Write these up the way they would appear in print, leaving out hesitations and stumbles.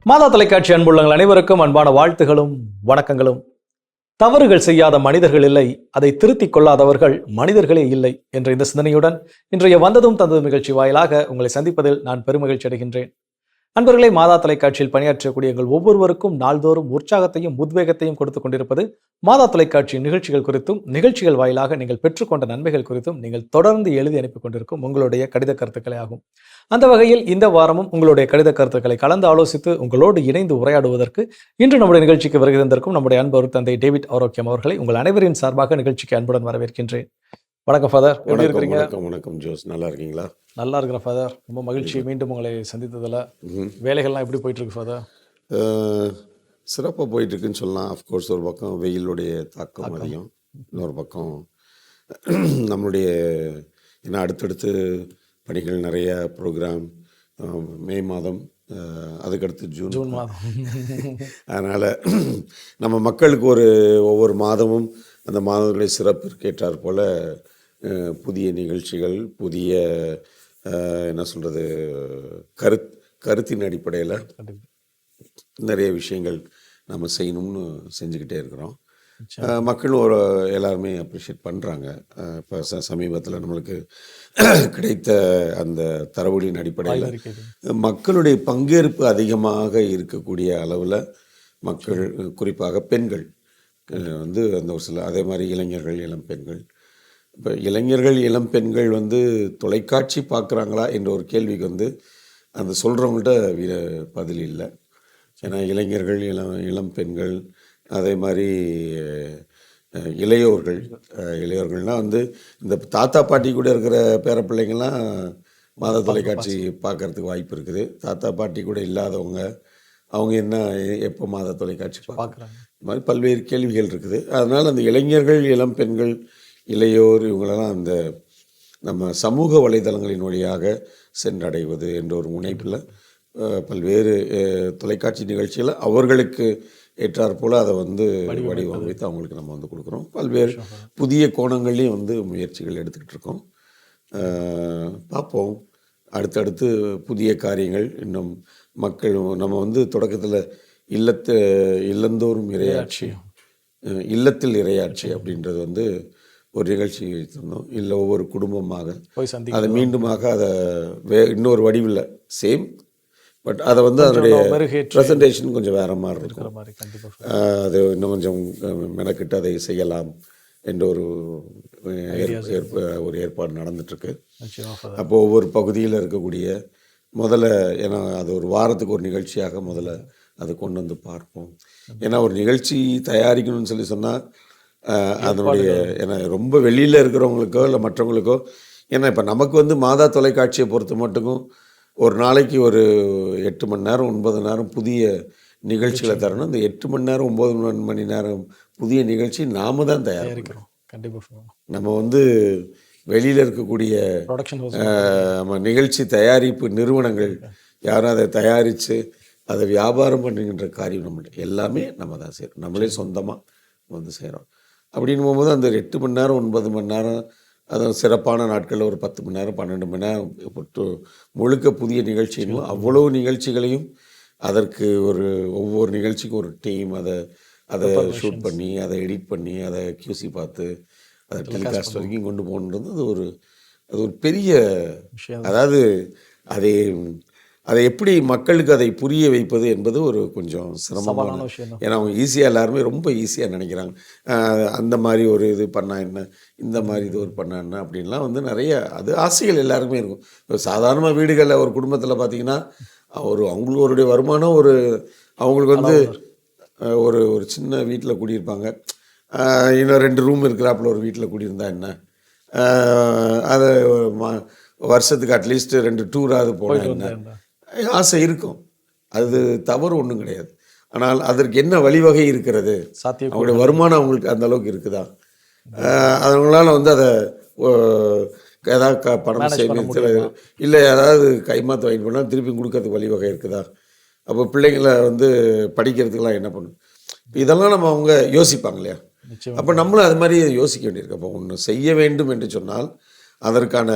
மாதா தொலைக்காட்சி அன்புள்ளங்கள் அனைவருக்கும் அன்பான வாழ்த்துகளும் வணக்கங்களும். தவறுகள் செய்யாத மனிதர்கள் இல்லை, அதை திருத்திக் கொள்ளாதவர்கள் மனிதர்களே இல்லை என்ற இந்த சிந்தனையுடன் இன்றைய வந்ததும் தந்ததும் நிகழ்ச்சி வாயிலாக உங்களை சந்திப்பதில் நான் பெருமகிழ்ச்சி அடைகின்றேன். அன்பர்களே, மாதா தொலைக்காட்சியில் பணியாற்றக்கூடிய எங்கள் ஒவ்வொருவருக்கும் நாள்தோறும் உற்சாகத்தையும் உத்வேகத்தையும் கொடுத்துக் கொண்டிருப்பது மாதா தொலைக்காட்சி நிகழ்ச்சிகள் குறித்தும் நிகழ்ச்சிகள் வாயிலாக நீங்கள் பெற்றுக்கொண்ட நன்மைகள் குறித்தும் நீங்கள் தொடர்ந்து எழுதி அனுப்பி கொண்டிருக்கும் உங்களுடைய கடித கருத்துக்களே ஆகும். அந்த வகையில் இந்த வாரமும் உங்களுடைய கடித கருத்துக்களை கலந்து ஆலோசித்து உங்களோடு இணைந்து உரையாடுவதற்கு இன்று நம்முடைய நிகழ்ச்சிக்கு வருகை தந்திருக்கும் நம்முடைய அன்பர் தந்தை டேவிட் ஆரோக்கியம் அவர்களை உங்கள் அனைவரின் சார்பாக நிகழ்ச்சிக்கு அன்புடன் வரவேற்கின்றேன். வணக்கம் ஃபாதர், எப்படி இருக்கிறீங்க? வணக்கம் ஜோஸ், நல்லா இருக்கீங்களா? நல்லா இருக்கிறேன் ஃபாதர், ரொம்ப மகிழ்ச்சி மீண்டும் உங்களை சந்தித்ததில். வேலைகள்லாம் எப்படி போயிட்டு இருக்கு ஃபாதர்? சிறப்பாக போயிட்டு இருக்குன்னு சொல்லலாம். அஃப்கோர்ஸ் ஒரு பக்கம் வெயிலுடைய தாக்கம் அதிகம், இன்னொரு பக்கம் நம்மளுடைய ஏன்னா அடுத்தடுத்து பணிகள் நிறைய ப்ரோக்ராம். மே மாதம், அதுக்கடுத்து ஜூன் மாதம். அதனால் நம்ம மக்களுக்கு ஒவ்வொரு மாதமும் அந்த மாதங்களுடைய சிறப்பிற்கு ஏற்றாற் போல் புதிய நிகழ்ச்சிகள், புதிய என்ன சொல்கிறது, கருத்தின் அடிப்படையில் நிறைய விஷயங்கள் நம்ம செய்யணும்னு செஞ்சுக்கிட்டே இருக்கிறோம். மக்களும் எல்லாருமே அப்ரிஷியேட் பண்ணுறாங்க. இப்போ சமீபத்தில் நம்மளுக்கு கிடைத்த அந்த தரவுகளின் அடிப்படையில் மக்களுடைய பங்கேற்பு அதிகமாக இருக்கக்கூடிய அளவில் மக்கள், குறிப்பாக பெண்கள் அந்த ஒரு சில, அதே மாதிரி இளைஞர்கள், இளம் பெண்கள். இப்போ இளைஞர்கள், இளம் பெண்கள் தொலைக்காட்சி பார்க்குறாங்களா என்ற ஒரு கேள்விக்கு அந்த சொல்கிறவங்கள்ட்ட பதில் இல்லை. ஏன்னா இளைஞர்கள், இளம் பெண்கள், அதே மாதிரி இளையோர்கள்னால் இந்த தாத்தா பாட்டி கூட இருக்கிற பேர பிள்ளைங்கள்லாம் மாதா தொலைக்காட்சி பார்க்குறதுக்கு வாய்ப்பு இருக்குது. தாத்தா பாட்டி கூட இல்லாதவங்க அவங்க எப்போ மாதா தொலைக்காட்சி பார்க்குறாங்க? இது மாதிரி பல்வேறு கேள்விகள் இருக்குது. அதனால் அந்த இளைஞர்கள், இளம் பெண்கள், இளையோர் இவங்களெல்லாம் நம்ம சமூக வலைதளங்களின் வழியாக சென்றடைவது என்ற ஒரு முனைப்பில் பல்வேறு தொலைக்காட்சி நிகழ்ச்சிகளை அவர்களுக்கு ஏற்றாற் போல் அதை வடிவமைத்து அவங்களுக்கு நம்ம கொடுக்குறோம். பல்வேறு புதிய கோணங்கள்லேயும் முயற்சிகள் எடுத்துக்கிட்டு இருக்கோம். பார்ப்போம், அடுத்தடுத்து புதிய காரியங்கள் இன்னும் மக்கள் நம்ம தொடக்கத்தில் இல்லந்தோறும் இறையாட்சி, இல்லத்தில் இறையாட்சி அப்படின்றது ஒரு நிகழ்ச்சி வைத்திருந்தோம். இல்லை ஒவ்வொரு குடும்பமாக அதை மீண்டுமாக அதை இன்னொரு வடிவில் சேம், பட் அதை அதனுடைய ப்ரெசன்டேஷன் கொஞ்சம் வேறு மாதிரி இருக்கும். அது இன்னும் கொஞ்சம் மெனக்கிட்டு அதை செய்யலாம் என்ற ஒரு ஏற்பாடு நடந்துட்டுருக்கு. அப்போது ஒவ்வொரு பகுதியில் இருக்கக்கூடிய முதல்ல, ஏன்னா அது ஒரு வாரத்துக்கு ஒரு நிகழ்ச்சியாக முதல்ல அதை கொண்டு பார்ப்போம். ஏன்னா ஒரு நிகழ்ச்சி தயாரிக்கணும்னு சொன்னால் அதனுடைய, ஏன்னா ரொம்ப வெளியில் இருக்கிறவங்களுக்கோ இல்லை மற்றவங்களுக்கோ, ஏன்னா இப்போ நமக்கு மாதா தொலைக்காட்சியை பொறுத்த மட்டுக்கும் ஒரு நாளைக்கு ஒரு 8 மணி நேரம் 9 நேரம் புதிய நிகழ்ச்சிகளை தரணும். இந்த 8 மணி நேரம் 9 மணி நேரம் புதிய நிகழ்ச்சி நாம தான் தயாரிக்கிறோம். கண்டிப்பாக நம்ம வெளியில் இருக்கக்கூடிய நிகழ்ச்சி தயாரிப்பு நிறுவனங்கள் யாரும் அதை தயாரித்து அதை வியாபாரம் பண்ணுகின்ற காரியம் நம்மளுடைய எல்லாமே நம்ம தான் செய்கிறோம். நம்மளே சொந்தமாக செய்கிறோம். அப்படின்னு போகும்போது அந்த 8 மணி நேரம் 9 மணி நேரம், அது சிறப்பான நாட்களில் ஒரு 10 மணி நேரம் 12 மணி நேரம் முழுக்க புதிய நிகழ்ச்சிகளும், அவ்வளோ நிகழ்ச்சிகளையும் அதற்கு ஒவ்வொரு நிகழ்ச்சிக்கும் ஒரு டீம் அதை ஷூட் பண்ணி, அதை எடிட் பண்ணி, அதை QC பார்த்து அதை டெலிகாஸ்ட் வரைக்கும் கொண்டு போகணுன்றது அது ஒரு பெரிய விஷயம். அதாவது அதை எப்படி மக்களுக்கு அதை புரிய வைப்பது என்பது கொஞ்சம் சிரமமான விஷயம். ஏன்னா அவங்க ஈஸியாக, எல்லாருமே ரொம்ப ஈஸியாக நினைக்கிறாங்க. அந்த மாதிரி ஒரு இது பண்ணால் என்ன, இந்த மாதிரி இது பண்ணால் என்ன அப்படின்லாம் நிறைய அது ஆசைகள் எல்லாருக்குமே இருக்கும். இப்போ சாதாரணமாக வீடுகளில் ஒரு குடும்பத்தில் பார்த்திங்கன்னா அவங்களுடைய வருமானம் அவங்களுக்கு ஒரு சின்ன வீட்டில் குடியிருப்பாங்க. இன்னும் 2 ரூம் இருக்கிறாப்புல ஒரு வீட்டில் குடியிருந்தா என்ன, அதை வருஷத்துக்கு அட்லீஸ்ட் 2 டூராவது போனால் என்ன ஆசை இருக்கும். அது தவறு ஒன்றும் கிடையாது. ஆனால் அதற்கு என்ன வழிவகை இருக்கிறது, அவங்களுடைய வருமானம் அவங்களுக்கு அந்த அளவுக்கு இருக்குதா, அவங்களால அதை ஏதாவது பணம் சேமித்து இல்லை ஏதாவது கைமாற்ற வாங்கி பண்ணால் திருப்பி கொடுக்கறதுக்கு வழிவகை இருக்குதா, அப்போ பிள்ளைங்களை படிக்கிறதுக்கெலாம் என்ன பண்ணும், இதெல்லாம் நம்ம அவங்க யோசிப்பாங்க இல்லையா. அப்போ நம்மளும் அது மாதிரி யோசிக்க வேண்டியிருக்கு. அப்போ ஒன்று செய்ய வேண்டும் என்று சொன்னால் அதற்கான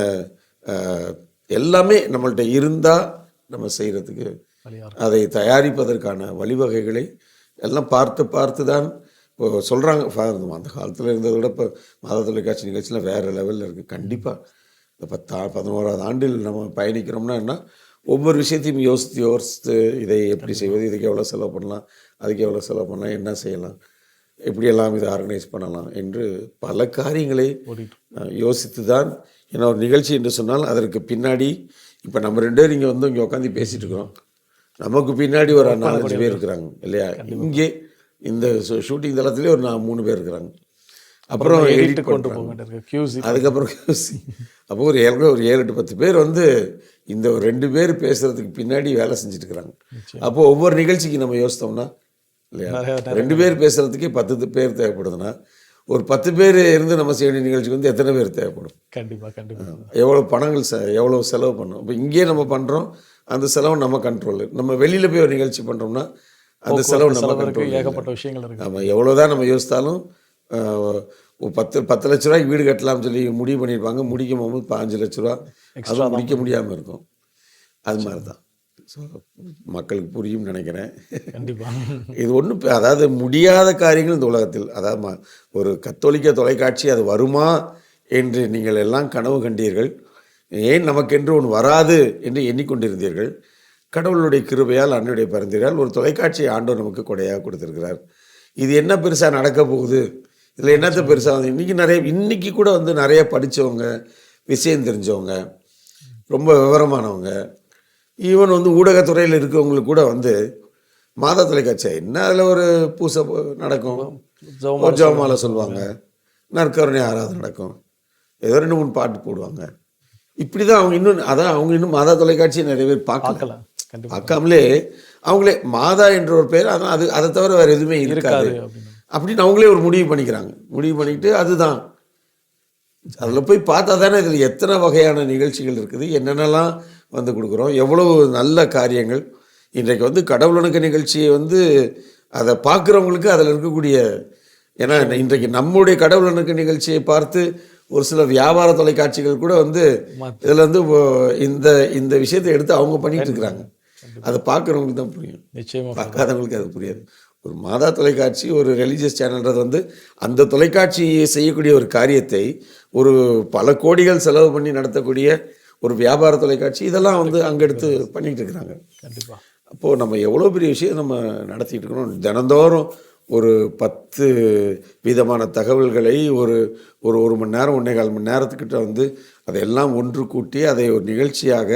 எல்லாமே நம்மள்கிட்ட இருந்தால் நம்ம செய்கிறதுக்கு வழியா அதை தயாரிப்பதற்கான வழிவகைகளை எல்லாம் பார்த்து பார்த்து தான் சொல்கிறாங்க. அந்த காலத்தில் இருந்ததை விட இப்போ மாத தொலைக்காட்சி நிகழ்ச்சியில் வேறு லெவலில் இருக்குது. கண்டிப்பாக இந்த 11வது ஆண்டில் நம்ம பயணிக்கிறோம்னா என்ன, ஒவ்வொரு விஷயத்தையும் யோசித்து இதை எப்படி செய்வது, இதுக்கு எவ்வளோ செலவு பண்ணலாம், அதுக்கு எவ்வளோ செலவு பண்ணலாம், என்ன செய்யலாம், எப்படியெல்லாம் இதை ஆர்கனைஸ் பண்ணலாம் என்று பல காரியங்களை யோசித்து தான். ஏன்னா ஒரு நிகழ்ச்சி என்று சொன்னால் அதற்கு பின்னாடி இப்போ நம்ம 2 பேரும் இங்கே இங்கே உட்காந்து பேசிகிட்டு இருக்கிறோம், நமக்கு பின்னாடி ஒரு 4-5 பேர் இருக்கிறாங்க இல்லையா. இங்கே இந்த ஷூட்டிங் தளத்துலேயே ஒரு 3 பேர் இருக்கிறாங்க. அப்புறம் எடிட் பண்ணுறாங்க, அதுக்கப்புறம் அப்போ ஒரு 7-8-10 பேர் இந்த ஒரு 2 பேர் பேசுகிறதுக்கு பின்னாடி வேலை செஞ்சுட்டு இருக்கிறாங்க. அப்போது ஒவ்வொரு நிகழ்ச்சிக்கு நம்ம யோசித்தோம்னா இல்லையா, 2 பேர் பேசுகிறதுக்கே 10 பேர் தேவைப்படுதுன்னா ஒரு 10 பேர் இருந்து நம்ம செய்ய வேண்டிய நிகழ்ச்சிக்கு எத்தனை பேர் தேவைப்படும்? கண்டிப்பாக எவ்வளோ பணங்கள் எவ்வளோ செலவு பண்ணணும். இப்போ இங்கேயே நம்ம பண்ணுறோம், அந்த செலவு நம்ம கண்ட்ரோலு. நம்ம வெளியில் போய் ஒரு நிகழ்ச்சி பண்ணுறோம்னா அந்த செலவு நம்ம கண்ட்ரோல். ஏகப்பட்ட விஷயங்கள் இருக்குது. நம்ம எவ்வளோதான் நம்ம யோசித்தாலும் 10 லட்ச ரூபாய்க்கு வீடு கட்டலாம்னு சொல்லி முடிவு பண்ணியிருப்பாங்க, முடிக்கும் போகும்போது 5 லட்ச ரூபா அதுவும் முடிக்க முடியாமல் இருக்கும். அது மாதிரி தான். ஸோ மக்களுக்கு புரியும் நினைக்கிறேன். கண்டிப்பாக இது ஒன்றும் அதாவது முடியாத காரியங்கள் இந்த உலகத்தில். அதாவது ஒரு கத்தோலிக்க தொலைக்காட்சி அது வருமா என்று நீங்கள் எல்லாம் கனவு கண்டீர்கள், ஏன் நமக்கென்று ஒன்று வராது என்று எண்ணிக்கொண்டிருந்தீர்கள். கடவுளுடைய கிருபையால் அன்னையுடைய பரிந்துரையால் ஒரு தொலைக்காட்சியை ஆண்டவர் நமக்கு கொடையாக கொடுத்துருக்கிறார். இது என்ன பெருசாக நடக்க போகுது, இதில் என்னத்தை பெருசாக இன்றைக்கி கூட நிறைய படித்தவங்க, விஷயம் தெரிஞ்சவங்க, ரொம்ப விவரமானவங்க, ஈவன் ஊடகத்துறையில் இருக்கவங்களுக்கு கூட மாதா தொலைக்காட்சி என்ன அதில் ஒரு பூசை நடக்கும், ஒரு ஜெபமாலை சொல்லுவாங்க, நற்கருணை ஆராதனை நடக்கும், ஏதோ 2-3 பாட்டு போடுவாங்க. இப்படி தான் அவங்க இன்னும் மாதா தொலைக்காட்சியை நிறைய பேர் பார்க்காமலே அவங்களே மாதா என்ற ஒரு பேர், அதான் அதை தவிர வேறு எதுவுமே இருக்காது அப்படின்னு அவங்களே ஒரு முடிவு பண்ணிக்கிறாங்க. முடிவு பண்ணிக்கிட்டு அதுதான் அதில் போய் பார்த்தா தானே இதில் எத்தனை வகையான நிகழ்ச்சிகள் இருக்குது, என்னென்னலாம் கொடுக்குறோம், எவ்வளவு நல்ல காரியங்கள். இன்றைக்கு கடவுளுக்கு நிகழ்ச்சியை அதை பார்க்குறவங்களுக்கு அதில் இருக்கக்கூடிய, ஏன்னா இன்றைக்கு நம்முடைய கடவுளுக்கு நிகழ்ச்சியை பார்த்து ஒரு சில வியாபார தொலைக்காட்சிகள் கூட இதில் இந்த விஷயத்தை எடுத்து அவங்க பண்ணிட்டு இருக்கிறாங்க. அதை பார்க்குறவங்களுக்கு தான் புரியும், நிச்சயமாக பார்க்காதவங்களுக்கு அது புரியாது. ஒரு மாதா தொலைக்காட்சி ஒரு ரிலீஜியஸ் சேனல்ன்றது அந்த தொலைக்காட்சியை செய்யக்கூடிய ஒரு காரியத்தை ஒரு பல கோடிகள் செலவு பண்ணி நடத்தக்கூடிய ஒரு வியாபார தொலைக்காட்சி இதெல்லாம் அங்கே எடுத்து பண்ணிகிட்டு இருக்கிறாங்க. கண்டிப்பாக. அப்போது நம்ம எவ்வளோ பெரிய விஷயம் நம்ம நடத்திட்டு இருக்கிறோம். தினந்தோறும் ஒரு 10 விதமான தகவல்களை ஒரு மணி நேரம் 1.25 மணி நேரத்துக்கிட்ட அதையெல்லாம் ஒன்று கூட்டி அதை ஒரு நிகழ்ச்சியாக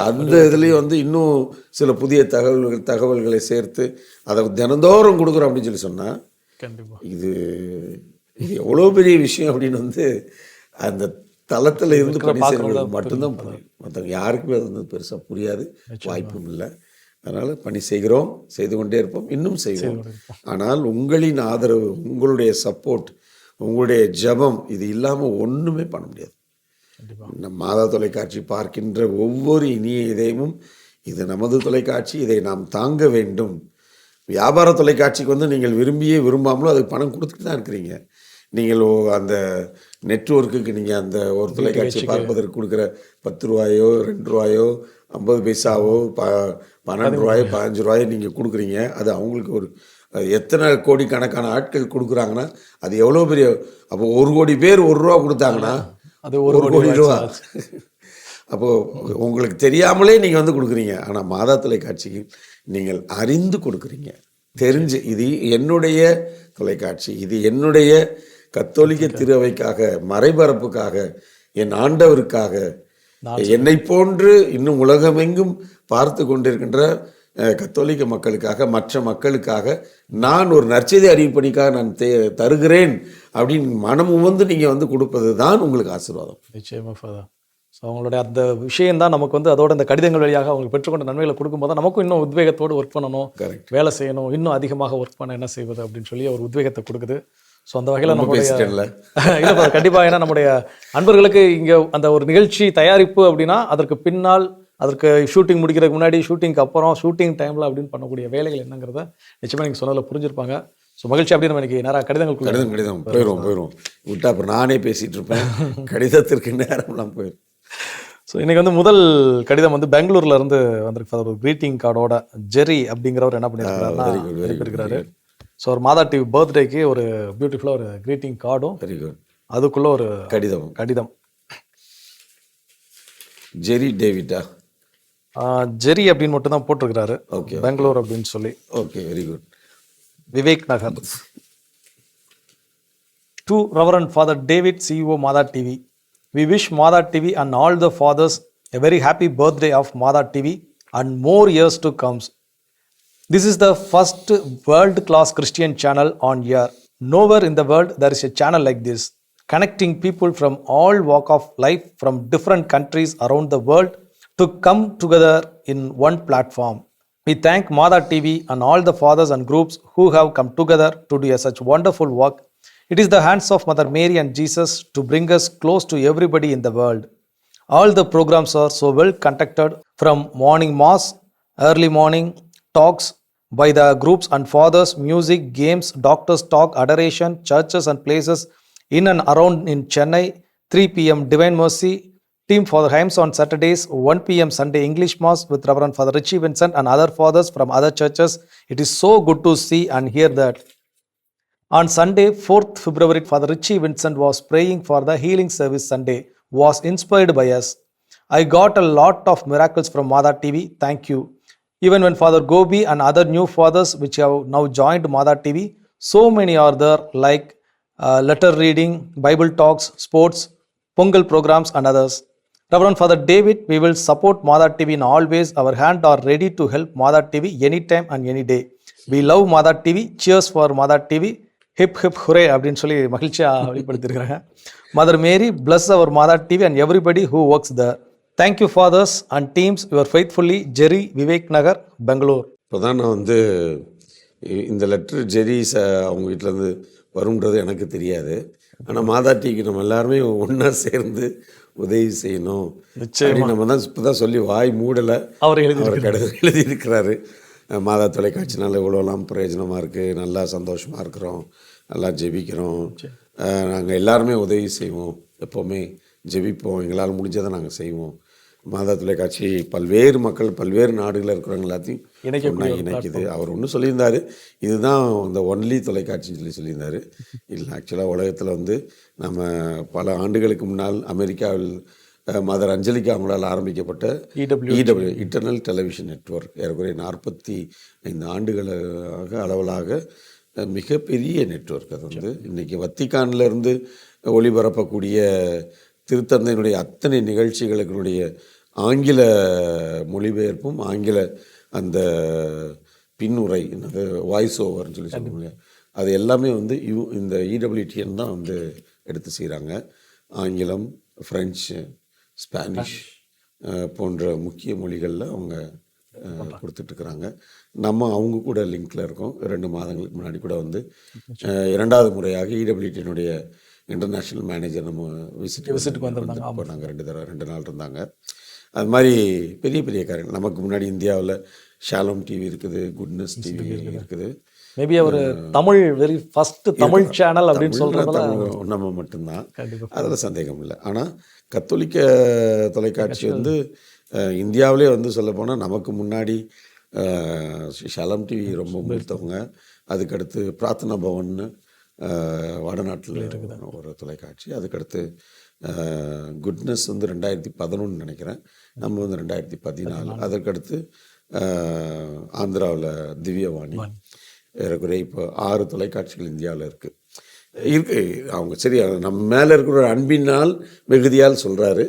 அந்த இதுலேயும் இன்னும் சில புதிய தகவல்களை சேர்த்து அதை தினந்தோறும் கொடுக்குறோம் அப்படின்னு சொல்லி சொன்னால் கண்டிப்பாக இது எவ்வளோ பெரிய விஷயம் அப்படின்னு அந்த தளத்தில் இருந்து பணி செய்கிறவங்களுக்கு மட்டும்தான் புரியும். மற்றவங்க யாருக்குமே அது பெருசாக புரியாது, வாய்ப்பும் இல்லை. அதனால் பணி செய்கிறோம், செய்து கொண்டே இருப்போம், இன்னும் செய்வோம். ஆனால் உங்களின் ஆதரவு, உங்களுடைய சப்போர்ட், உங்களுடைய ஜபம் இது இல்லாமல் ஒன்றுமே பண்ண முடியாது. நம் மாதா தொலைக்காட்சி பார்க்கின்ற ஒவ்வொரு இனிய இதயமும் இது நமது தொலைக்காட்சி, இதை நாம் தாங்க வேண்டும். வியாபார தொலைக்காட்சிக்கு நீங்கள் விரும்பியே விரும்பாமலும் அதுக்கு பணம் கொடுத்துட்டு தான் இருக்கிறீங்க. நீங்கள் அந்த நெட்வொர்க்குக்கு நீங்கள் அந்த ஒரு தொலைக்காட்சி பார்ப்பதற்கு கொடுக்குற 10 ரூபாயோ 2 ரூபாயோ 50 பைசாவோ 12 ரூபாயோ 15 ரூபாயோ நீங்கள் கொடுக்குறீங்க. அது அவங்களுக்கு ஒரு எத்தனை கோடிக்கணக்கான ஆட்கள் கொடுக்குறாங்கன்னா அது எவ்வளோ பெரிய. அப்போ 1 கோடி பேர் 1 ரூபா கொடுத்தாங்கன்னா அது 1 கோடி ரூபா. அப்போது உங்களுக்கு தெரியாமலே நீங்கள் கொடுக்குறீங்க. ஆனால் மாதா தொலைக்காட்சிக்கு நீங்கள் அறிந்து கொடுக்குறீங்க, தெரிஞ்சு இது என்னுடைய தொலைக்காட்சி, இது என்னுடைய கத்தோலிக்க திருவைக்காக, மறைபரப்புக்காக, என் ஆண்டவருக்காக, என்னை போன்று இன்னும் உலகமெங்கும் பார்த்து கொண்டிருக்கின்ற கத்தோலிக்க மக்களுக்காக, மற்ற மக்களுக்காக நான் ஒரு நற்செய்தி அறிவிப்பணிக்காக நான் தருகிறேன் அப்படின்னு மனமும் நீங்கள் கொடுப்பது தான் உங்களுக்கு ஆசீர்வாதம். நிச்சயமாக ஃபாதர். ஸோ அவங்களுடைய அந்த விஷயந்தான் நமக்கு அதோட இந்த கடிதங்கள் வழியாக அவங்களுக்கு பெற்றுக்கொண்ட நன்மைகளை கொடுக்கும்போது தான் நமக்கும் இன்னும் உத்வேகத்தோடு ஒர்க் பண்ணணும், வேலை செய்யணும், இன்னும் அதிகமாக ஒர்க் பண்ண என்ன செய்வது அப்படின்னு சொல்லி ஒரு உத்வேகத்தை கொடுக்குது. ஸோ அந்த வகையில் நம்மளுடைய இல்லை கண்டிப்பாக, ஏன்னா நம்முடைய அன்பர்களுக்கு இங்கே அந்த ஒரு நிகழ்ச்சி தயாரிப்பு அப்படின்னா அதற்கு பின்னால், அதற்கு ஷூட்டிங் முடிக்கிறதுக்கு முன்னாடி, ஷூட்டிங்க்கு அப்புறம், ஷூட்டிங் டைமில் அப்படின்னு பண்ணக்கூடிய வேலைகள் என்னங்கிறத நிச்சயமாக நீங்கள் சொன்னதில் புரிஞ்சிருப்பாங்க. ஸோ மகிழ்ச்சி. அப்படின்னு நம்ம இன்றைக்கி நேராக கடிதம் போயிடும் விட்டா அப்புறம் நானே பேசிகிட்டு இருப்பேன். கடிதத்திற்கு நேரம்லாம் போயிடும். ஸோ இன்னைக்கு வந்து முதல் கடிதம் வந்து பெங்களூர்ல இருந்து வந்திருக்கு ஃபாதர். ஒரு கிரீட்டிங் கார்டோட ஜெரி அப்படிங்கிறவர் என்ன பண்ணியிருக்காருன்னா வெரி குட், வெரி குட், அனுப்பியிருக்கிறாரு. ஸோ ஒரு மாதா டிவி பர்த்டேக்கு ஒரு பியூட்டிஃபுல்லாக ஒரு கிரீட்டிங் கார்டும் வெரி குட். அதுக்குள்ள ஒரு கடிதம். கடிதம். ஜெரி டேவிட்டா? ஜெரி அப்படின்னு மட்டும் தான் போட்டிருக்கிறாரு. ஓகே, பெங்களூர் அப்படின்னு சொல்லி. Okay, very good. Vivek Nagar. To Reverend Father David, CEO Mada TV. We wish Mada TV and all the fathers a very happy birthday of Mada TV and more years to come. This is the first world-class Christian channel on air. Nowhere in the world there is a channel like this, connecting people from all walk of life from different countries around the world to come together in one platform. We thank Mada TV and all the fathers and groups who have come together to do such wonderful work. It is the hands of Mother Mary and Jesus to bring us close to everybody in the world. All the programs are so well conducted, from morning mass, early morning talks by the groups and fathers, music, games, doctors talk, adoration, churches and places in and around in Chennai, 3 p.m. Divine Mercy, Team Father Hymns on Saturdays, 1 p.m. Sunday English Mass with Reverend Father Richie Vincent and other fathers from other churches. It is so good to see and hear that. On Sunday, 4th February, Father Richie Vincent was praying for the healing service Sunday, was inspired by us. I got a lot of miracles from Mada TV. Thank you. Even when Father Gobi and other new fathers which have now joined Mada TV, so many are there, like letter reading, Bible talks, sports, Pongal programs and others. Reverend Father David, we will support Mada TV in all ways. Our hand are ready to help Mada TV anytime and any day. We love Mada TV. Cheers for Mada TV. Hip hip hurray அப்படின்னு சொல்லி மகிழ்ச்சியாக வெளிப்படுத்தியிருக்கிறாங்க. Mother Mary bless our Madha TV and everybody who works there. Thank you fathers and teams. Your faithfully Jerry, Vivek Nagar, Bangalore. இப்போ தான் நான் வந்து இந்த letter ஜெரி அவங்க வீட்டிலேருந்து வரும்ன்றது எனக்கு தெரியாது. ஆனால் மாதா டிவிக்கு நம்ம எல்லாருமே ஒன்றா சேர்ந்து உதவி செய்யணும் அப்படின்னு நம்ம தான் இப்போ தான் சொல்லி வாய் மூடலை. அவர் கடிதம் எழுதியிருக்கிறாரு. மாதா தொலைக்காட்சினால இவ்வளோலாம் பிரயோஜனமாக இருக்குது, நல்லா சந்தோஷமாக இருக்கிறோம், நல்லா ஜெபிக்கிறோம், நாங்கள் எல்லாருமே உதவி செய்வோம், எப்போவுமே ஜெபிப்போம், எங்களால் முடிஞ்சதை நாங்கள் செய்வோம். மாதா தொலைக்காட்சி பல்வேறு மக்கள் பல்வேறு நாடுகளில் இருக்கிறவங்க எல்லாத்தையும் ஒன்றா இணைக்குது. அவர் ஒன்றும் சொல்லியிருந்தார், இதுதான் இந்த ஒன்லி தொலைக்காட்சின்னு சொல்லியிருந்தார். இல்லை, ஆக்சுவலாக உலகத்தில் வந்து நம்ம பல ஆண்டுகளுக்கு முன்னால் அமெரிக்காவில் மதர் அஞ்சலிக்கு அவங்களால் ஆரம்பிக்கப்பட்ட இடபிள்யூ இன்டர்னல் டெலிவிஷன் நெட்வொர்க் ஏறக்குறைய 45 ஆண்டுகளாக அளவிலாக மிகப்பெரிய நெட்வொர்க். அது வந்து இன்றைக்கி வத்திக்கானிலிருந்து ஒளிபரப்பக்கூடிய திருத்தந்தையினுடைய அத்தனை நிகழ்ச்சிகளுக்குடைய ஆங்கில மொழிபெயர்ப்பும் ஆங்கில அந்த பின்னுரை, என்னது வாய்ஸ் ஓவர்னு சொல்லி சொல்லுவாங்க, அது எல்லாமே வந்து இந்த இடபிள்யூடிஎன் தான் வந்து எடுத்து செய்கிறாங்க. ஆங்கிலம், ஃப்ரெஞ்சு, ஸ்பானிஷ் போன்ற முக்கிய மொழிகளில் அவங்க கொடுத்துட்ருக்குறாங்க. நம்ம அவங்க கூட லிங்கில் இருக்கோம். 2 மாதங்களுக்கு முன்னாடி கூட வந்து 2வது முறையாக இடபிள்யூடியினுடைய இன்டர்நேஷ்னல் மேனேஜர் நம்ம விசிட்டுக்கு வந்து போனாங்க. 2 நாள் இருந்தாங்க. அது மாதிரி பெரிய பெரிய காரியங்கள். நமக்கு முன்னாடி இந்தியாவில் ஷாலம் டிவி இருக்குது, குட்னஸ் டிவி இருக்குது. Maybe our Tamil very first Tamil channel அப்படின்னு சொல்கிறத நம்ம மட்டும்தான், அதில் சந்தேகம் இல்லை. ஆனால் கத்தோலிக்க தொலைக்காட்சி வந்து இந்தியாவிலே வந்து சொல்லப்போனால் நமக்கு முன்னாடி ஷாலம் டிவி ரொம்ப மூத்தவங்க. அதுக்கடுத்து பிரார்த்தனா பவன்னு வடநாட்டில் ஒரு தொலைக்காட்சி. அதுக்கடுத்து குட்னஸ் வந்து 2011 நினைக்கிறேன், நம்ம வந்து 2014. அதற்கடுத்து ஆந்திராவில் திவ்யவாணி. ஏறக்குறைய இப்போ 6 தொலைக்காட்சிகள் இந்தியாவில் இருக்குது. அவங்க சரி நம்ம மேலே இருக்கிற ஒரு அன்பினால் மிகுதியால் சொல்கிறாரு.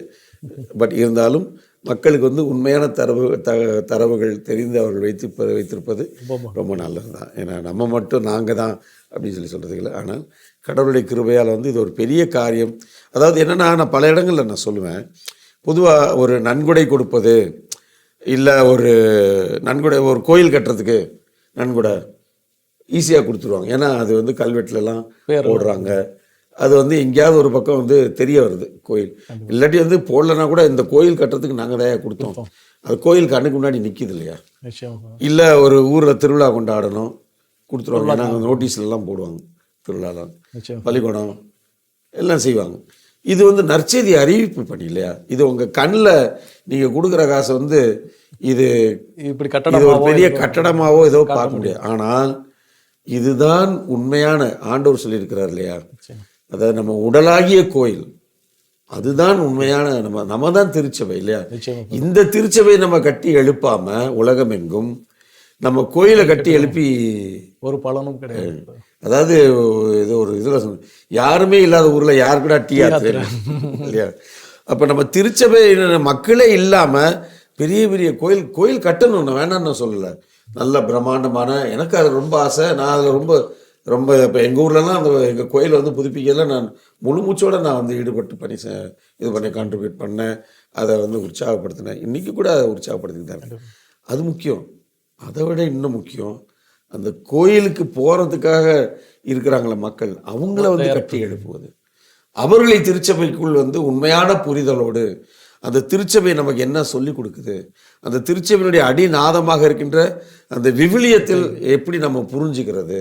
பட் இருந்தாலும் மக்களுக்கு வந்து உண்மையான தரவுகள் தெரிந்து அவர்கள் வைத்திருப்பது ரொம்ப நல்லது தான். ஏன்னா நம்ம மட்டும் நாங்கள் தான் அப்படின்னு சொல்கிறதுக்கு இல்லை. ஆனால் கடவுளுடைய கிருபையால் வந்து இது ஒரு பெரிய காரியம். அதாவது என்னென்னா, நான் பல இடங்களில் நான் சொல்லுவேன், பொதுவாக ஒரு நன்கொடை கொடுப்பது இல்லை, ஒரு நன்கொடை ஒரு கோயில் கட்டுறதுக்கு நன்கொடை ஈஸியாக கொடுத்துருவாங்க. ஏன்னா அது வந்து கல்வெட்டுலலாம் போடுறாங்க. அது வந்து எங்கேயாவது ஒரு பக்கம் வந்து தெரிய வருது கோயில். இல்லாட்டி வந்து போடலன்னா கூட இந்த கோயில் கட்டுறதுக்கு நாங்கள் தான் கொடுத்தோம், அது கோயில் கண்ணுக்கு முன்னாடி நிற்கிது இல்லையா. இல்லை ஒரு ஊரில் திருவிழா கொண்டாடணும் கொடுத்துருவாங்க. ஏன்னா நோட்டீஸ்லாம் போடுவாங்க, திருவிழாலாம், பள்ளிக்கூடம் எல்லாம் செய்வாங்க. இது வந்து நற்செய்தி அறிவிப்பு பணி இல்லையா? இது உங்கள் கண்ணில் நீங்கள் கொடுக்குற காசை வந்து இது இப்படி இது ஒரு பெரிய கட்டடமாவோ ஏதோ பார்க்க முடியாது. ஆனால் இதுதான் உண்மையான ஆண்டவர் சொல்லியிருக்கிறார் இல்லையா? அதாவது நம்ம உடலாகிய கோயில், அதுதான் உண்மையான நம்ம தான் திருச்சபை இல்லையா? இந்த திருச்சபையை நம்ம கட்டி எழுப்பாம உலகம் எங்கும் நம்ம கோயிலை கட்டி எழுப்பி ஒரு பலனும் கிடையாது. அதாவது இது ஒரு இதில் சொன்ன யாருமே இல்லாத ஊரில் யாருக்குடா டீ ஆத்துறேன் இல்லையா? அப்போ நம்ம திருச்சபை மக்களே இல்லாமல் பெரிய பெரிய கோயில் கட்டணும், நான் வேணான்னு நான் சொல்லலை. நல்ல பிரம்மாண்டமான, எனக்கு அது ரொம்ப ஆசை. நான் அதில் ரொம்ப ரொம்ப இப்போ எங்கள் ஊர்லலாம் அந்த எங்கள் கோயிலை வந்து புதுப்பிக்கல நான் முழு மூச்சோடு நான் வந்து ஈடுபட்டு இது பண்ணி கான்ட்ரிபியூட் பண்ணேன், அதை வந்து உற்சாகப்படுத்தினேன். இன்றைக்கி கூட அதை உற்சாகப்படுத்திட்டு தான் இருக்கேன். அது முக்கியம். அதை விட இன்னும் முக்கியம், அந்த கோயிலுக்கு போகிறதுக்காக இருக்கிறாங்களே மக்கள், அவங்கள வந்து கட்டி எழுப்புவது, அவர்களை திருச்சபைக்குள் வந்து உண்மையான புரிதலோடு அந்த திருச்சபை நமக்கு என்ன சொல்லி கொடுக்குது, அந்த திருச்சபையினுடைய அடிநாதமாக இருக்கின்ற அந்த விவிலியத்தில் எப்படி நம்ம புரிஞ்சுக்கிறது,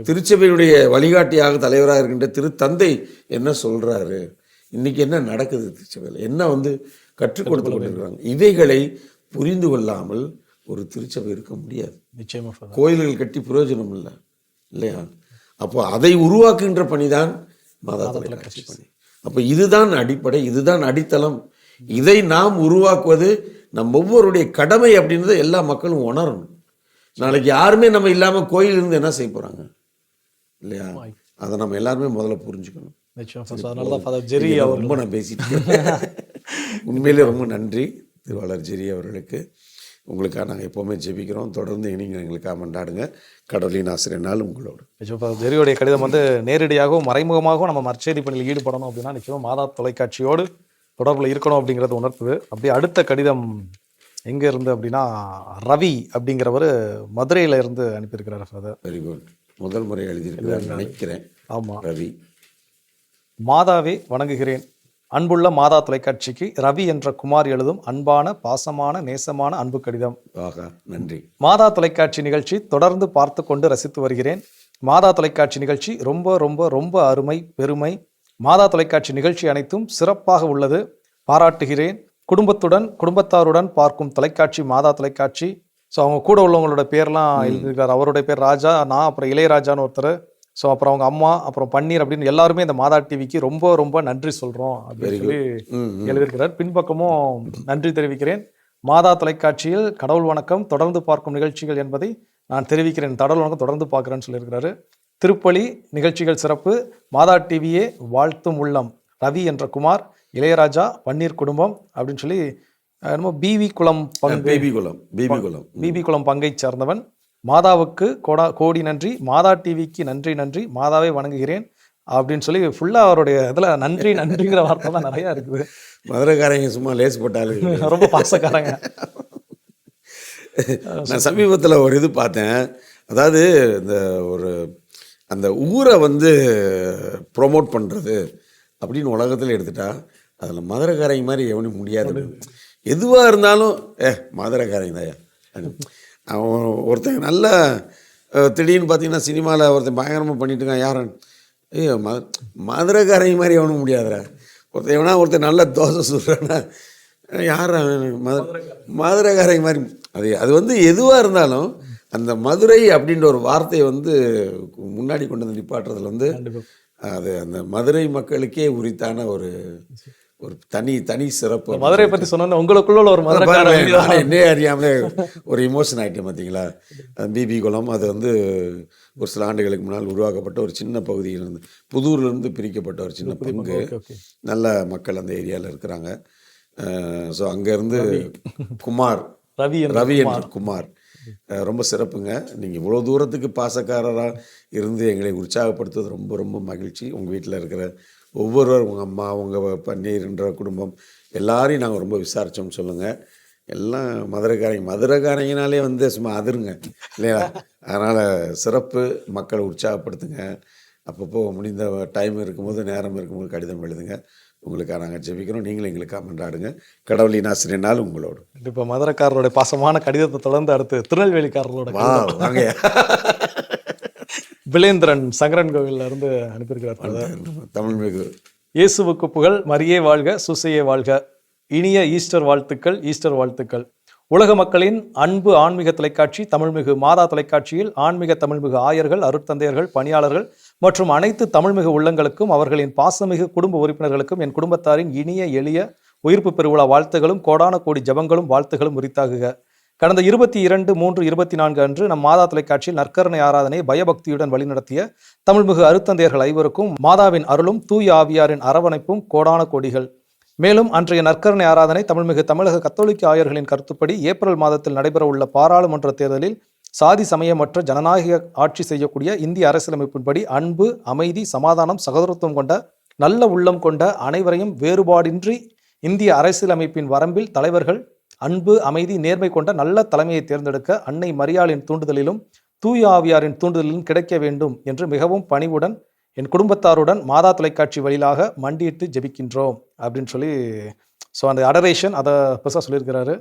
திருச்சபையுடைய வழிகாட்டியாக தலைவராக இருக்கின்ற திருத்தந்தை என்ன சொல்கிறாரு, இன்றைக்கி என்ன நடக்குது, திருச்சபையில் என்ன வந்து கற்றுக் கொடுத்து கொண்டிருக்கிறாங்க, இவைகளை புரிந்து கொள்ளாமல் ஒரு திருச்சபை இருக்க முடியாது. நிச்சயமாக கோயில்கள் கட்டி பிரயோஜனம் இல்லை இல்லையா? அப்போ அதை உருவாக்குகின்ற பணிதான் மாதா தொலைக்காட்சி பணி. அப்போ இதுதான் அடிப்படை, இதுதான் அடித்தளம். இதை நாம் உருவாக்குவது நம் ஒவ்வொருடைய கடமை அப்படின்றத எல்லா மக்களும் உணரணும். நாளைக்கு யாருமே நம்ம இல்லாமல் கோயில் இருந்து என்ன செய்ய போகிறாங்க இல்லையா? அதை நம்ம எல்லாருமே முதல்ல புரிஞ்சுக்கணும். ரொம்ப நான் பேசிட்டேன். உண்மையிலே ரொம்ப நன்றி திருவாளர் ஜெரி அவர்களுக்கு. உங்களுக்காக நாங்கள் எப்போவுமே ஜெபிக்கிறோம். தொடர்ந்து நீங்கள் எங்களுக்காக கொண்டாடுங்க. கடவுளின் ஆசிரியர் நாள் உங்களோடு. ஜெரியோடைய கடிதம் வந்து நேரடியாகவும் மறைமுகமாகவும் நம்ம மற்செய்தி பணியில் ஈடுபடணும் அப்படின்னா நிச்சயமாக மாதா தொலைக்காட்சியோடு தொடர்பில் இருக்கணும் அப்படிங்கிறது உணர்த்துது. அப்படியே அடுத்த கடிதம் எங்கே இருந்து அப்படின்னா ரவி அப்படிங்கிறவர் மதுரையில் இருந்து அனுப்பியிருக்கிறார் ஃபாதர். Very good. முதல் முறை எழுதியிருக்கிறார் நினைக்கிறேன். ஆமாம். ரவி. மாதாவே வணங்குகிறேன். அன்புள்ள மாதா தொலைக்காட்சிக்கு ரவி என்ற குமார் எழுதும் அன்பான பாசமான நேசமான அன்பு கடிதம். நன்றி. மாதா தொலைக்காட்சி நிகழ்ச்சி தொடர்ந்து பார்த்து கொண்டு ரசித்து வருகிறேன். மாதா தொலைக்காட்சி நிகழ்ச்சி ரொம்ப ரொம்ப ரொம்ப அருமை, பெருமை. மாதா தொலைக்காட்சி நிகழ்ச்சி அனைத்தும் சிறப்பாக உள்ளது, பாராட்டுகிறேன். குடும்பத்தாருடன் பார்க்கும் தொலைக்காட்சி மாதா தொலைக்காட்சி. ஸோ அவங்க கூட உள்ளவங்களோட பேர்லாம் எழுதியிருக்காரு. அவருடைய பேர் ராஜா, நான், அப்புறம் இளையராஜான்னு ஒருத்தர், ஸோ அப்புறம் அவங்க அம்மா, அப்புறம் பன்னீர் அப்படின்னு எல்லாருமே இந்த மாதா டிவிக்கு ரொம்ப ரொம்ப நன்றி சொல்கிறோம் அப்படின்னு சொல்லி எழுதியிருக்கிறார். பின்பக்கமும் நன்றி தெரிவிக்கிறேன். மாதா தொலைக்காட்சியில் கடவுள் வணக்கம் தொடர்ந்து பார்க்கும் நிகழ்ச்சிகள் என்பதை நான் தெரிவிக்கிறேன். கடவுள் வணக்கம் தொடர்ந்து பார்க்குறேன்னு சொல்லியிருக்கிறாரு. திருப்பலி நிகழ்ச்சிகள் சிறப்பு. மாதா டிவியே வாழ்த்தும் உள்ளம். ரவி என்ற குமார், இளையராஜா, பன்னீர் குடும்பம் அப்படின்னு சொல்லி என்னமோ பிவி குளம் பங்கை சார்ந்தவன். மாதாவுக்கு கோடி நன்றி, மாதா டிவிக்கு நன்றி நன்றி, மாதாவை வணங்குகிறேன் அப்படின்னு சொல்லி ஃபுல்லாக அவருடைய இதில் நன்றி நன்றிங்கிற வார்த்தை தான் நிறையா இருக்குது. மதுரைக்காரங்க சும்மா லேஸ் போட்டாலும் ரொம்ப பாசக்காரங்க. நான் சமீபத்தில் ஒரு இது பார்த்தேன். அதாவது இந்த அந்த ஊரை வந்து ப்ரொமோட் பண்ணுறது அப்படின்னு உலகத்தில் எடுத்துட்டா அதில் மதுரைக்காரங்க மாதிரி எவனும் முடியாது. எதுவாக இருந்தாலும் மதுரைக்காரங்க தான். அவன் ஒருத்தங்க நல்லா திடீர்னு பார்த்தீங்கன்னா சினிமாவில் ஒருத்தன் பயங்கரமாக பண்ணிட்டு இருக்கான். யாரும் மதுரைக்காரங்க மாதிரி எவனும் முடியாதுடா. ஒருத்தன் நல்ல தோசை சுடுறான்னா யார் மதுரைக்காரங்க மாதிரி. அது வந்து எதுவாக இருந்தாலும் அந்த மதுரை அப்படின்ற ஒரு வார்த்தையை வந்து முன்னாடி கொண்டு வந்து நிப்பாட்டுறதுல வந்து அது அந்த மதுரை மக்களுக்கே உரித்தான ஒரு தனி சிறப்பு. மதுரை பற்றி சொன்னா உங்களுக்குள்ள ஒரு என்னே அறியாமலே ஒரு இமோஷன் ஆகிட்டேன். பார்த்தீங்களா? பிபி குளம் அது வந்து ஒரு சில ஆண்டுகளுக்கு முன்னால் உருவாக்கப்பட்ட ஒரு சின்ன பகுதியிலிருந்து, புதூர்லேருந்து பிரிக்கப்பட்ட ஒரு சின்ன பங்கு. நல்ல மக்கள் அந்த ஏரியாவில் இருக்கிறாங்க. ஸோ அங்கேருந்து ரவி என்ற குமார் ரொம்ப சிறப்புங்க. நீங்கள் இவ்வளோ தூரத்துக்கு பாசக்காரராக இருந்து எங்களை உற்சாகப்படுத்துவது ரொம்ப ரொம்ப மகிழ்ச்சி. உங்கள் வீட்டில் இருக்கிற ஒவ்வொருவரும், உங்கள் அம்மா, உங்கள் பன்னீர்ன்ற குடும்பம் எல்லாரையும் நாங்கள் ரொம்ப விசாரித்தோம்னு சொல்லுங்கள். எல்லாம் மதுரைக்காரங்கனாலே வந்து சும்மா அதிருங்க இல்லையா? அதனால் சிறப்பு. மக்களை உற்சாகப்படுத்துங்க. அப்பப்போ முடிந்த டைம் இருக்கும்போது, நேரம் இருக்கும்போது கடிதம் எழுதுங்க. உங்களுக்காக நாங்கள் ஜெபிக்கிறோம். நீங்களும் எங்களுக்காக கொண்டாடுங்க. கடவுளின் ஆசிரியர் நாள் உங்களோடு. இப்போ மதுரைக்காரரோட பாசமான கடிதத்தை தொடர்ந்து அடுத்து திருநெல்வேலிக்காரரோட வாங்க. பிலேந்திரன் சங்கரன் கோவில்ல இருந்து அனுப்பியிருக்கிறார். தமிழ்மிகு இயேசுவுக்கு புகழ், மரியே வாழ்க, சூசையே வாழ்க. இனிய ஈஸ்டர் வாழ்த்துக்கள், ஈஸ்டர் வாழ்த்துக்கள். உலக மக்களின் அன்பு ஆன்மீக தொலைக்காட்சி தமிழ்மிகு மாதா தொலைக்காட்சியில் ஆன்மீக தமிழ்மிகு ஆயர்கள், அருட்தந்தையர்கள், பணியாளர்கள் மற்றும் அனைத்து தமிழ்மிகு உள்ளங்களுக்கும் அவர்களின் பாசமிகு குடும்ப உறுப்பினர்களுக்கும் என் குடும்பத்தாரின் இனிய எளிய உயிர்ப்பு பெருவிழா வாழ்த்துகளும் கோடான கோடி ஜபங்களும் வாழ்த்துகளும் உரித்தாகுக. கடந்த 22/3/24 அன்று நம் மாதா தொலைக்காட்சியில் நற்கருணை ஆராதனை பயபக்தியுடன் வழிநடத்திய தமிழ்மிகு அருத்தந்தையர்கள் ஐவருக்கும் மாதாவின் அருளும் தூய ஆவியாரின் அரவணைப்பும் கோடான கோடிகள். மேலும் அன்றைய நற்கருணை ஆராதனை தமிழ்மிகு தமிழக கத்தோலிக்க ஆயர்களின் கருத்துப்படி ஏப்ரல் மாதத்தில் நடைபெறவுள்ள பாராளுமன்ற தேர்தலில் சாதி சமயமற்ற ஜனநாயக ஆட்சி செய்யக்கூடிய இந்திய அரசியலமைப்பின்படி அன்பு, அமைதி, சமாதானம், சகோதரத்துவம் கொண்ட நல்ல உள்ளம் கொண்ட அனைவரையும் வேறுபாடின்றி இந்திய அரசியலமைப்பின் வரம்பில் தலைவர்கள் அன்பு, அமைதி, நேர்மை கொண்ட நல்ல தலைமையை தேர்ந்தெடுக்க அன்னை மரியாளின் தூண்டுதலிலும் தூய ஆவியாரின் தூண்டுதலிலும் கிடைக்க வேண்டும் என்று மிகவும் பணிவுடன் என் குடும்பத்தாருடன் மாதா தொலைக்காட்சி வழியாக மண்டியிட்டு ஜெபிக்கின்றோம் அப்படின்னு சொல்லி ஸோ அந்த அடரேஷன் அதை பெருசாக சொல்லியிருக்கிறாரு.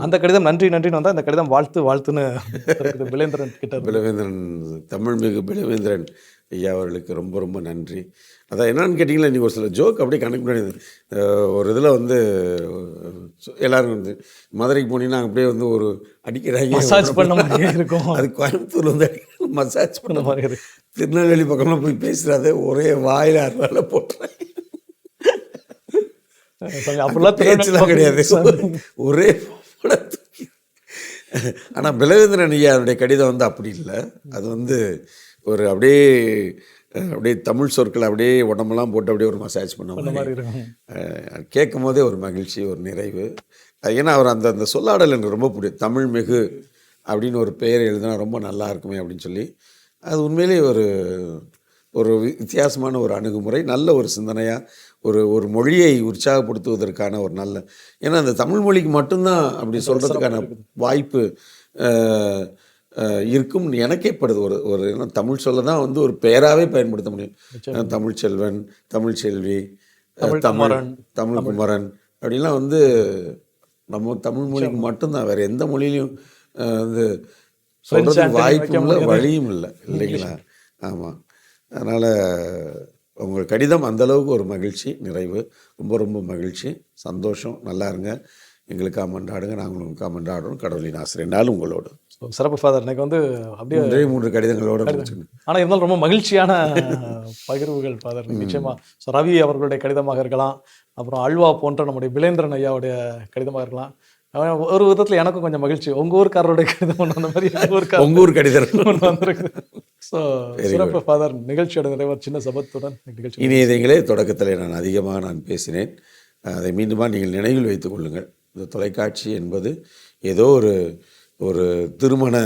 அந்த கடிதம் நன்றின்னு வந்தால் இந்த கடிதம் வாழ்த்துன்னு பிலேந்திரன் கிட்ட. பிலவேந்திரன், தமிழ்மிகு பிலவேந்திரன் ஐயா அவர்களுக்கு ரொம்ப ரொம்ப நன்றி. அதான் என்னன்னு கேட்டிங்களா, இன்றைக்கி ஒரு சில ஜோக் அப்படியே கனெக்ட் பண்ணி ஒரு இதில் வந்து எல்லோரும் வந்து மதுரைக்கு போனீங்கன்னா அப்படியே வந்து ஒரு அடிக்கிறாங்க, மசாஜ் பண்ண மாதிரி இருக்கும். அது கோயம்புத்தூர் வந்து மசாஜ் பண்ண மாதிரி இருக்கு. திருநெல்வேலி பக்கம்லாம் போய் பேசுகிறாத ஒரே வாயில் அருவால போட்டுறேன். பேச்செல்லாம் கிடையாது, ஒரே. ஆனால் பிலவேந்திரன் ஐயாருடைய கடிதம் வந்து அப்படி இல்லை. அது வந்து ஒரு அப்படியே தமிழ் சொற்களை அப்படியே உடம்பெல்லாம் போட்டு அப்படியே ஒரு மசாஜ் பண்ண மாதிரி கேட்கும் போதே ஒரு மகிழ்ச்சி, ஒரு நிறைவு. ஏன்னா அவர் அந்த சொல்லாடல் எனக்கு ரொம்ப பிடிக்கும். தமிழ்மிகு அப்படின்னு ஒரு பெயர் எழுதினா ரொம்ப நல்லா இருக்குமே அப்படின்னு சொல்லி, அது உண்மையிலேயே ஒரு வித்தியாசமான ஒரு அணுகுமுறை, நல்ல ஒரு சிந்தனையாக ஒரு மொழியை உற்சாகப்படுத்துவதற்கான ஒரு நல்ல. ஏன்னா அந்த தமிழ் மொழிக்கு மட்டும்தான் அப்படி சொல்கிறதுக்கான வாய்ப்பு இருக்கும் எனக்கே படுது. ஒரு தமிழ் சொல்ல தான் வந்து ஒரு பெயராகவே பயன்படுத்த முடியும். தமிழ்ச்செல்வன், தமிழ்ச்செல்வி, தமிழ் குமரன் அப்படின்லாம் வந்து நம்ம தமிழ் மொழிக்கு மட்டும்தான், வேறு எந்த மொழியிலையும் வந்து சொல்கிறதுக்கு வாய்ப்பும் இல்லை, வழியும் இல்லை, இல்லைங்களா? ஆமாம். அதனால் உங்கள் கடிதம் அந்தளவுக்கு ஒரு மகிழ்ச்சி, நிறைவு, ரொம்ப ரொம்ப மகிழ்ச்சி, சந்தோஷம். நல்லா இருங்க, எங்களுக்காக மன்றாடுங்க, நாங்கள் உங்களுக்காக மன்றாடுறோம். கடவுளின் ஆசிரியர் உங்களோடு. சிறப்பு ஃபாதர். எனக்கு வந்து அப்படியே 3 கடிதங்களோடு, ஆனால் இருந்தாலும் ரொம்ப மகிழ்ச்சியான பகிர்வுகள் ஃபாதர். நிச்சயமாக ஸோ ரவி அவர்களுடைய கடிதமாக இருக்கலாம், அப்புறம் அல்வா போன்ற நம்முடைய பிலேந்திரன் ஐயாவுடைய கடிதமாக இருக்கலாம். ஒரு விதத்தில் எனக்கும் கொஞ்சம் மகிழ்ச்சி, உங்கள் ஊருக்காரருடைய கடிதம் ஒன்று அந்த மாதிரி உங்கள் ஊர் கடிதம் ஒன்று வந்திருக்கு. ஸோ சிறப்பு ஃபாதர். நிகழ்ச்சியோட நிறைவு சின்ன சபத்துடன் நிகழ்ச்சி. இனியதைகளே, தொடக்கத்தில் நான் அதிகமாக பேசினேன், அதை மீண்டுமா நீங்கள் நினைவில் வைத்துக் கொள்ளுங்கள். இந்த தொலைக்காட்சி என்பது ஏதோ ஒரு திருமண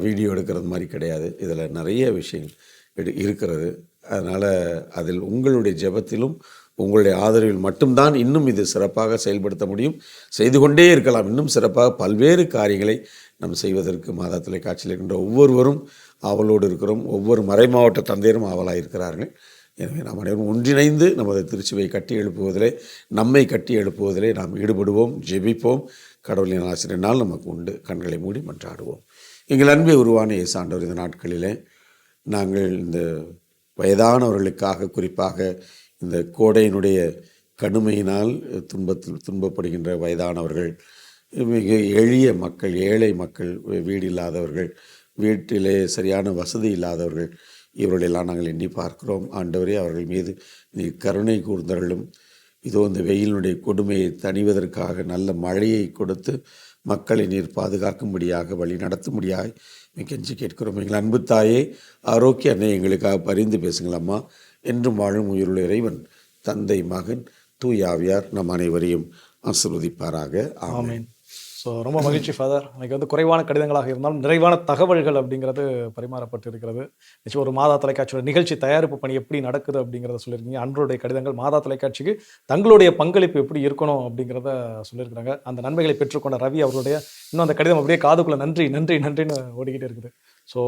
வீடியோ எடுக்கிறது மாதிரி கிடையாது. இதில் நிறைய விஷயங்கள் இருக்கிறது. அதனால் அதில் உங்களுடைய ஜெபத்திலும் உங்களுடைய ஆதரவில் மட்டும்தான் இன்னும் இது சிறப்பாக செயல்படுத்த முடியும். செய்து கொண்டே இருக்கலாம், இன்னும் சிறப்பாக பல்வேறு காரியங்களை நாம் செய்வதற்கு மாதா தொலைக்காட்சியில் இருக்கின்ற ஒவ்வொருவரும் ஆவலோடு இருக்கிறோம். ஒவ்வொரு மறைமாவட்ட தந்தையரும் ஆவலாக இருக்கிறார்கள். எனவே நாம் அனைவரும் ஒன்றிணைந்து நமது திருச்சுவை கட்டி எழுப்புவதிலே, நம்மை கட்டி எழுப்புவதிலே நாம் ஈடுபடுவோம், ஜெபிப்போம். கடவுளின் ஆசிரியனால் நமக்கு உண்டு. கண்களை மூடி மன்றாடுவோம். எங்கள் அன்பை உருவான இயேசு ஆண்டவர், இந்த நாட்களிலே நாங்கள் இந்த வயதானவர்களுக்காக, குறிப்பாக இந்த கோடையினுடைய கடுமையினால் துன்பப்படுகின்ற வயதானவர்கள், மிக எளிய மக்கள், ஏழை மக்கள், வீடு இல்லாதவர்கள், வீட்டிலே சரியான வசதி இல்லாதவர்கள், இவர்களெல்லாம் நாங்கள் எண்ணி பார்க்கிறோம். ஆண்டவரே, அவர்கள் மீது நீ கருணை கூர்ந்தருளும். இதோ இந்த வெயிலினுடைய கொடுமையை தணிவதற்காக நல்ல மழையை கொடுத்து மக்களை நீர் பாதுகாக்கும்படியாக, வழி நடத்தும்படியாக கெஞ்சி கேட்கிறோம். எங்கள் அன்பு தாயே, ஆரோக்கிய அன்னை, எங்களுக்காக பரிந்து பேசுங்களம்மா. என்றும் வாழும் உயிருள்ள இறைவன், தந்தை, மகன், தூய ஆவியார் நம் அனைவரையும் ஆசீர்வதிப்பாராக. ஆமென். ஸோ ரொம்ப மகிழ்ச்சி ஃபாதர். எனக்கு வந்து குறைவான கடிதங்களாக இருந்தாலும் நிறைவான தகவல்கள் அப்படிங்கிறது பரிமாறப்பட்டு இருக்கிறது. நிச்சயம் ஒரு மாதா தொலைக்காட்சியோட நிகழ்ச்சி தயாரிப்பு பணி எப்படி நடக்குது அப்படிங்கிறத சொல்லியிருக்கீங்க. அன்றைய கடிதங்கள் மாதா தொலைக்காட்சிக்கு தங்களுடைய பங்களிப்பு எப்படி இருக்கணும் அப்படிங்கிறத சொல்லியிருக்கிறாங்க. அந்த நன்மைகளை பெற்றுக்கொண்ட ரவி அவர்களுடைய இன்னும் அந்த கடிதம் அப்படியே காதுக்குள்ளே நன்றி நன்றி நன்றின்னு ஓடிக்கிட்டே இருக்குது. ஸோ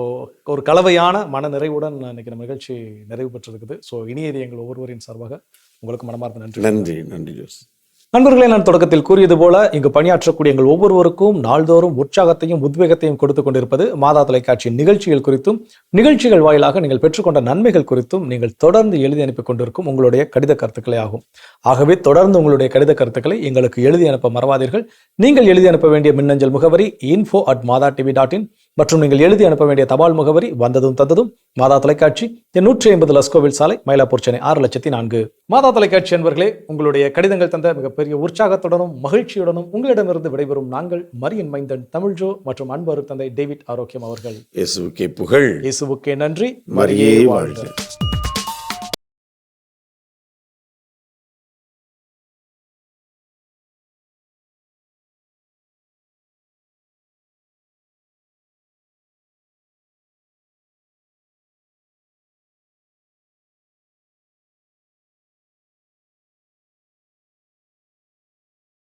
ஒரு கலவையான மன நிறைவுடன் இன்னைக்கு நம்ம நிகழ்ச்சி நிறைவு பெற்றிருக்குது. ஸோ இனியது எங்கள் ஒவ்வொருவரின் சார்பாக உங்களுக்கு மனமார்ந்த நன்றி. நன்றி நன்றி ஜோஸ். நண்பர்களே, நான் தொடக்கத்தில் கூறியது போல இங்கு பணியாற்றக்கூடிய எங்கள் ஒவ்வொருவருக்கும் நாள்தோறும் உற்சாகத்தையும் உத்வேகத்தையும் கொடுத்துக் கொண்டிருப்பது மாதா தொலைக்காட்சியின் நிகழ்ச்சிகள் குறித்தும் நிகழ்ச்சிகள் வாயிலாக நீங்கள் பெற்றுக்கொண்ட நன்மைகள் குறித்தும் நீங்கள் தொடர்ந்து எழுதி அனுப்பி கொண்டிருக்கும் உங்களுடைய கடித கருத்துக்களே ஆகும். ஆகவே தொடர்ந்து உங்களுடைய கடித கருத்துக்களை எங்களுக்கு எழுதி அனுப்ப மறவாதீர்கள். நீங்கள் எழுதி அனுப்ப வேண்டிய மின்னஞ்சல் முகவரி info@madatv.in மற்றும் நீங்கள் எழுதி அனுப்ப வேண்டிய தபால் முகவரி வந்ததும் தந்ததும் மாதா தொலைக்காட்சி 150 லஸ்கோவில் சாலை, மயிலாப்பூர், சென்னை 6,04,000. மாதா தொலைக்காட்சி அன்பர்களே, உங்களுடைய கடிதங்கள் தந்த மிகப்பெரிய உற்சாகத்துடனும் மகிழ்ச்சியுடனும் உங்களிடமிருந்து விடைபெறும் நாங்கள் மரியின் மைந்தன் தமிழ்ஜோ மற்றும் அன்பரு தந்தை டேவிட் ஆரோக்கியம் அவர்கள். இயேசுவுக்கே புகழ், இயேசுவுக்கே நன்றி, மரியே வாழ்க.